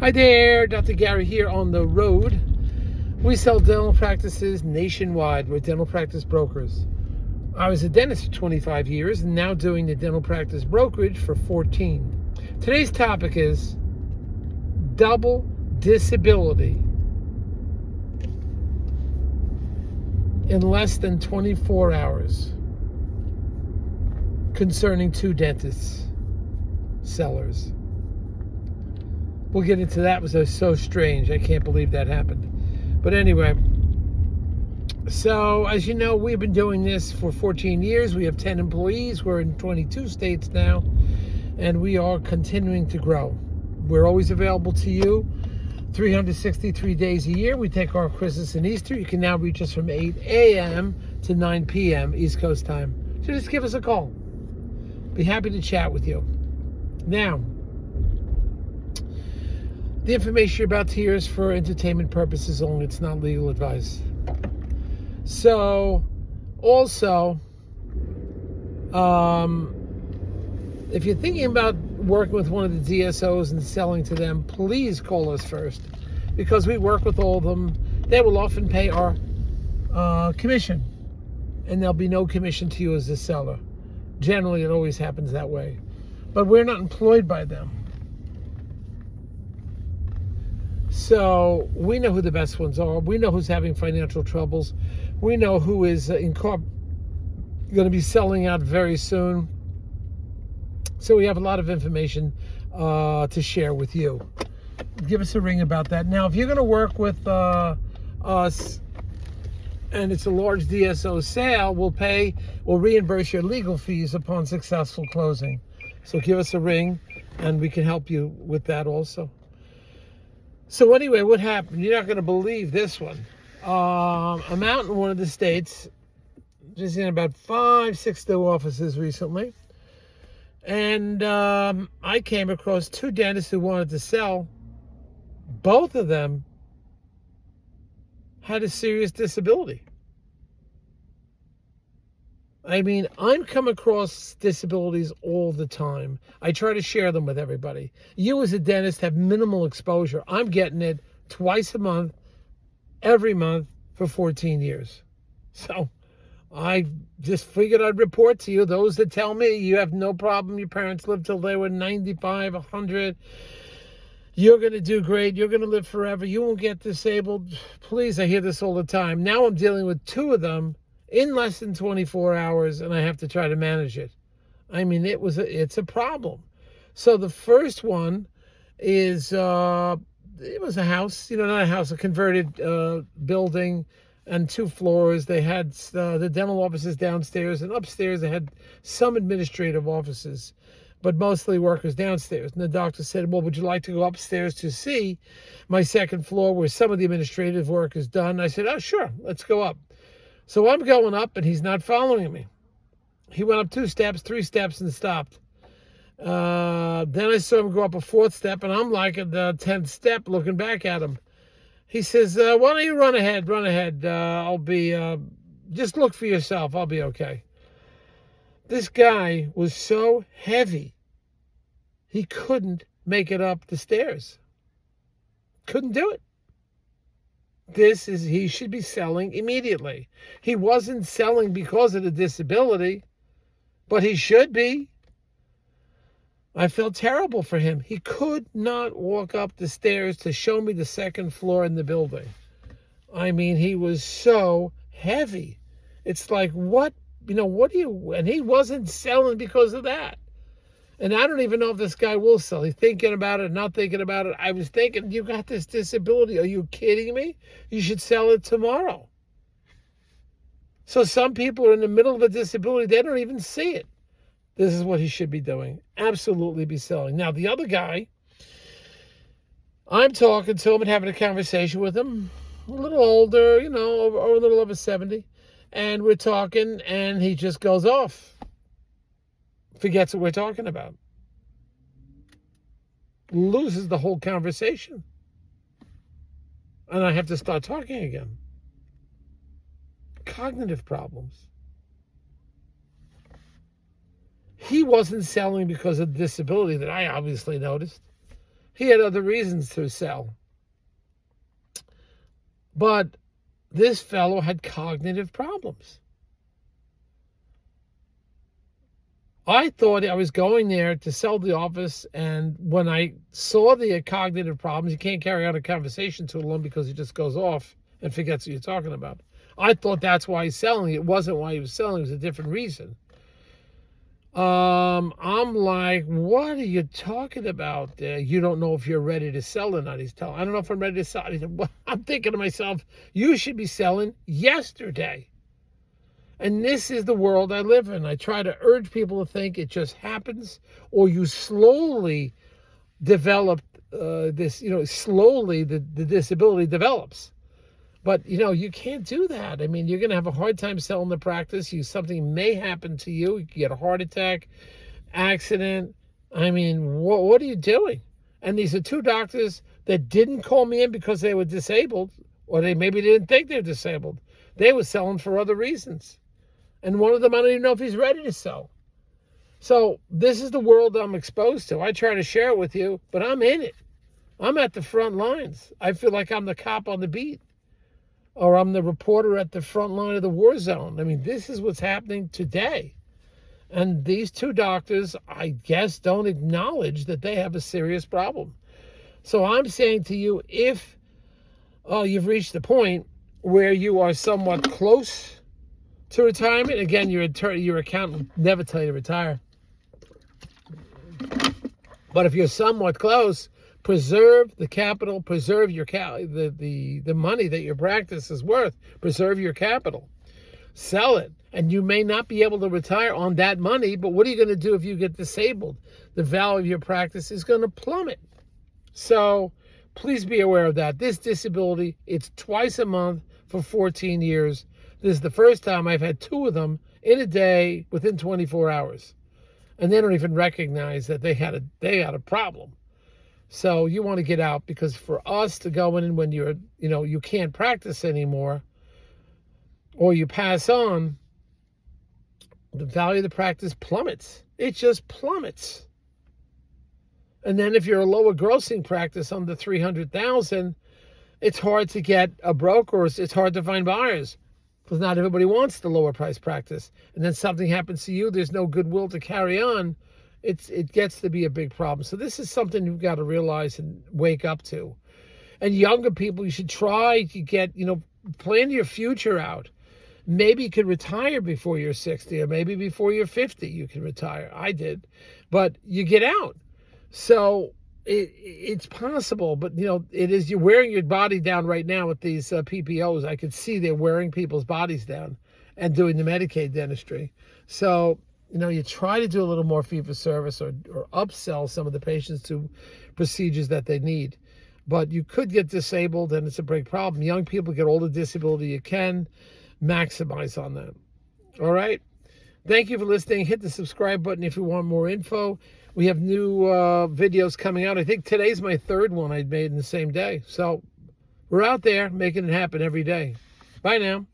Hi there, Dr. Gary here on the road. We sell dental practices nationwide. We're dental practice brokers. I was a dentist for 25 years and now doing the dental practice brokerage for 14. Today's topic is double disability in less than 24 hours concerning two dentists, sellers. We'll get into that. It was so strange. I can't believe that happened. But anyway, so as you know, we've been doing this for 14 years. We have 10 employees. We're in 22 states now, and we are continuing to grow. We're always available to you 363 days a year. We take our Christmas and Easter. You can now reach us from 8 a.m. to 9 p.m. East Coast time. So just give us a call. Be happy to chat with you. Now, the information you're about to hear is for entertainment purposes only. It's not legal advice. So, also, if you're thinking about working with one of the DSOs and selling to them, please call us first, because we work with all of them. They will often pay our commission, and there'll be no commission to you as a seller. Generally, it always happens that way. But we're not employed by them. So we know who the best ones are. We know who's having financial troubles. We know who is going to be selling out very soon. So we have a lot of information to share with you. Give us a ring about that. Now, if you're going to work with us and it's a large DSO sale, we'll reimburse your legal fees upon successful closing. So give us a ring and we can help you with that also. So anyway, what happened? You're not going to believe this one. I'm out in one of the states, just in about 5-6 new offices recently. And I came across two dentists who wanted to sell. Both of them had a serious disability. I mean, I'm come across disabilities all the time. I try to share them with everybody. You as a dentist have minimal exposure. I'm getting it twice a month, every month for 14 years. So I just figured I'd report to you. Those that tell me you have no problem, your parents lived till they were 95, 100, you're going to do great, you're going to live forever, you won't get disabled. Please, I hear this all the time. Now I'm dealing with two of them in less than 24 hours, and I have to try to manage it. I mean, it's a problem. So the first one is, it was a house, not a house, a converted building and 2 floors. They had the dental offices downstairs, and upstairs they had some administrative offices, but mostly workers downstairs. And the doctor said, well, would you like to go upstairs to see my second floor where some of the administrative work is done? I said, oh, sure, let's go up. So I'm going up, and he's not following me. He went up 2 steps, 3 steps, and stopped. Then I saw him go up a 4th step, and I'm like at the 10th step looking back at him. He says, why don't you run ahead? I'll be, just look for yourself. I'll be okay. This guy was so heavy, he couldn't make it up the stairs. Couldn't do it. He should be selling immediately. He wasn't selling because of the disability, but he should be. I felt terrible for him. He could not walk up the stairs to show me the second floor in the building. I mean, he was so heavy. It's like, what do you, and he wasn't selling because of that. And I don't even know if this guy will sell. He's thinking about it, not thinking about it. I was thinking, you got this disability. Are you kidding me? You should sell it tomorrow. So some people are in the middle of a disability. They don't even see it. This is what he should be doing. Absolutely be selling. Now, the other guy, I'm talking to him and having a conversation with him. A little older, or a little over 70. And we're talking, and he just goes off. Forgets what we're talking about. Loses the whole conversation. And I have to start talking again. Cognitive problems. He wasn't selling because of disability that I obviously noticed. He had other reasons to sell. But this fellow had cognitive problems. I thought I was going there to sell the office, and when I saw the cognitive problems, you can't carry on a conversation too long because he just goes off and forgets what you're talking about. I thought that's why he's selling. It wasn't why he was selling. It was a different reason. I'm like, what are you talking about? You don't know if you're ready to sell or not. He's telling, I don't know if I'm ready to sell. He said, well, I'm thinking to myself, you should be selling yesterday. And this is the world I live in. I try to urge people to think it just happens, or you slowly develop this, slowly the disability develops. But, you can't do that. I mean, you're going to have a hard time selling the practice. Something may happen to you. You can get a heart attack, accident. I mean, what are you doing? And these are two doctors that didn't call me in because they were disabled, or they maybe didn't think they're disabled. They were selling for other reasons. And one of them, I don't even know if he's ready to sell. So this is the world I'm exposed to. I try to share it with you, but I'm in it. I'm at the front lines. I feel like I'm the cop on the beat, or I'm the reporter at the front line of the war zone. I mean, this is what's happening today. And these two doctors, I guess, don't acknowledge that they have a serious problem. So I'm saying to you, if you've reached the point where you are somewhat close to retirement, again, your accountant will never tell you to retire. But if you're somewhat close, preserve the capital, preserve your the money that your practice is worth. Preserve your capital. Sell it. And you may not be able to retire on that money, but what are you going to do if you get disabled? The value of your practice is going to plummet. So please be aware of that. This disability, it's twice a month for 14 years. This is the first time I've had two of them in a day within 24 hours. And they don't even recognize that they had a problem. So you want to get out, because for us to go in when you can't practice anymore, or you pass on, the value of the practice plummets. It just plummets. And then if you're a lower grossing practice under $300,000, it's hard to get a broker. It's hard to find buyers, because not everybody wants the lower price practice. And then something happens to you, there's no goodwill to carry on. It gets to be a big problem. So this is something you've got to realize and wake up to. And younger people, you should try to get, plan your future out. Maybe you could retire before you're 60, or maybe before you're 50 you can retire. I did. But you get out. So it's possible, but it is, you're wearing your body down right now with these PPOs. I could see they're wearing people's bodies down and doing the Medicaid dentistry. So you try to do a little more fee-for-service, or upsell some of the patients to procedures that they need. But you could get disabled, and it's a big problem. Young people get all the disability you can. Maximize on that. All right? Thank you for listening. Hit the subscribe button if you want more info. We have new videos coming out. I think today's my third one I made in the same day. So we're out there making it happen every day. Bye now.